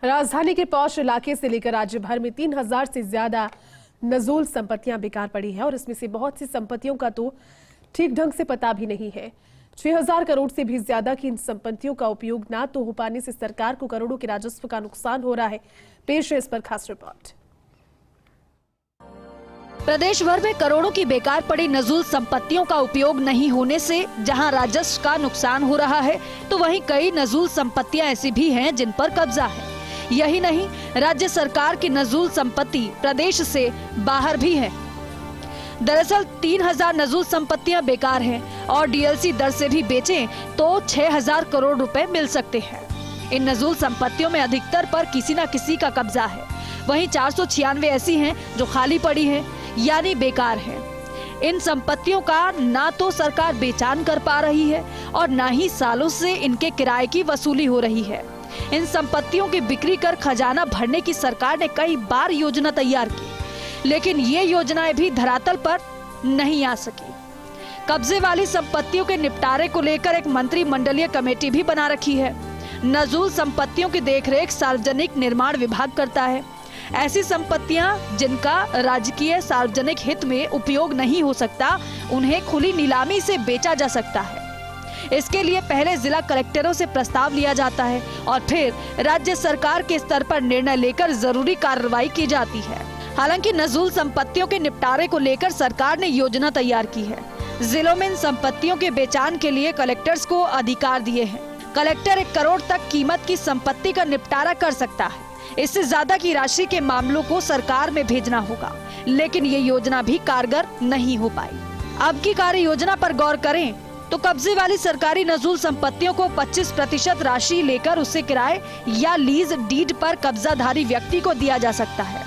राजधानी के पौष इलाके से लेकर राज्य भर में 3000 से ज्यादा नजूल संपत्तियां बेकार पड़ी है और इसमें से बहुत सी संपत्तियों का तो ठीक ढंग से पता भी नहीं है। 6000 करोड़ से भी ज्यादा की इन संपत्तियों का उपयोग ना तो हो पाने से सरकार को करोड़ों के राजस्व का नुकसान हो रहा है। पेश है इस पर खास रिपोर्ट। प्रदेश भर में करोड़ों की बेकार पड़ी नजूल संपत्तियों का उपयोग नहीं होने से जहां राजस्व का नुकसान हो रहा है, तो वहीं कई नजूल संपत्तियां ऐसी भी हैं जिन पर कब्जा है। यही नहीं, राज्य सरकार की नजूल संपत्ति प्रदेश से बाहर भी है। दरअसल 3000 नजूल संपत्तियां बेकार हैं और डीएलसी दर से भी बेचें तो 6000 करोड़ रुपए मिल सकते हैं। इन नजूल संपत्तियों में अधिकतर पर किसी न किसी का कब्जा है। वहीं 496 ऐसी हैं जो खाली पड़ी हैं, यानी बेकार है। इन संपत्तियों का ना तो सरकार बेचान कर पा रही है और ना ही सालों से इनके किराए की वसूली हो रही है। इन संपत्तियों की बिक्री कर खजाना भरने की सरकार ने कई बार योजना तैयार की, लेकिन ये योजनाएं भी धरातल पर नहीं आ सकी। कब्जे वाली संपत्तियों के निपटारे को लेकर एक मंत्रिमंडलीय कमेटी भी बना रखी है। नजूल संपत्तियों की देखरेख सार्वजनिक निर्माण विभाग करता है। ऐसी संपत्तियां जिनका राजकीय सार्वजनिक हित में उपयोग नहीं हो सकता, उन्हें खुली नीलामी से बेचा जा सकता है। इसके लिए पहले जिला कलेक्टरों से प्रस्ताव लिया जाता है और फिर राज्य सरकार के स्तर पर निर्णय लेकर जरूरी कार्रवाई की जाती है। हालांकि नजूल संपत्तियों के निपटारे को लेकर सरकार ने योजना तैयार की है। जिलों में इन संपत्तियों के बेचान के लिए कलेक्टर्स को अधिकार दिए हैं। कलेक्टर 1 करोड़ तक कीमत की संपत्ति का निपटारा कर सकता है। इससे ज्यादा की राशि के मामलों को सरकार में भेजना होगा, लेकिन ये योजना भी कारगर नहीं हो पाई। अब की कार्य योजना पर गौर करें तो कब्जे वाली सरकारी नजूल संपत्तियों को 25% राशि लेकर उसे किराए या लीज डीड पर कब्जाधारी व्यक्ति को दिया जा सकता है।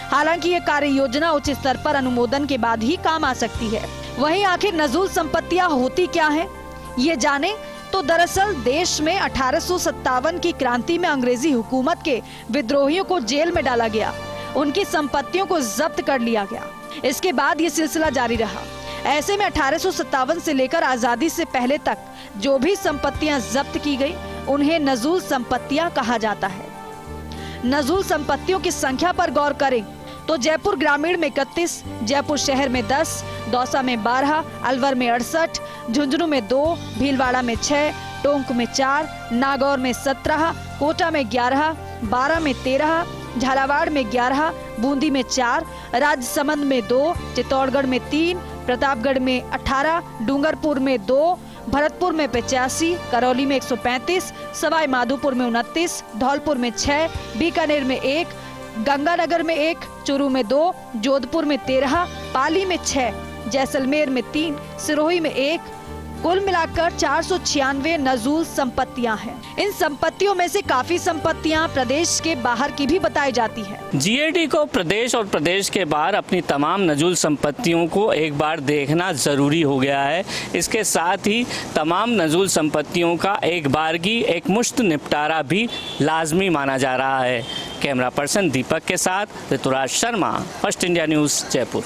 हालांकि ये कार्य योजना उच्च स्तर पर अनुमोदन के बाद ही काम आ सकती है। वहीं आखिर नजूल संपत्तियां होती क्या हैं? ये जाने तो दरअसल देश में 1857 की क्रांति में अंग्रेजी हुकूमत के विद्रोहियों को जेल में डाला गया, उनकी संपत्तियों को जब्त कर लिया गया। इसके बाद ये सिलसिला जारी रहा। ऐसे में 1857 से लेकर आजादी से पहले तक जो भी संपत्तियां जब्त की गई, उन्हें नजूल संपत्तियां कहा जाता है। नजूल संपत्तियों की संख्या पर गौर करें तो जयपुर ग्रामीण में 31, जयपुर शहर में 10, दौसा में 12, अलवर में 68, झुंझुनू में 2, भीलवाड़ा में 6, टोंक में 4, नागौर में 17, कोटा में 11, बारा में 13, झालावाड़ में 11, बूंदी में 4, राजसमंद में 2, चित्तौड़गढ़ में 3, प्रतापगढ़ में 18, डूंगरपुर में 2, भरतपुर में 85, करौली में 135, सवाई माधोपुर में 29, धौलपुर में 6, बीकानेर में 1, गंगानगर में 1, चूरू में 2, जोधपुर में 13, पाली में 6, जैसलमेर में 3, सिरोही में 1, कुल मिलाकर 496 नजूल संपत्तियां हैं। इन संपत्तियों में से काफी संपत्तियां प्रदेश के बाहर की भी बताई जाती है। जीएडी को प्रदेश और प्रदेश के बाहर अपनी तमाम नजूल संपत्तियों को एक बार देखना जरूरी हो गया है। इसके साथ ही तमाम नजूल संपत्तियों का एक बार की एक मुश्त निपटारा भी लाजमी माना जा रहा है। कैमरा पर्सन दीपक के साथ Rituraj Sharma, first India news, Jaipur.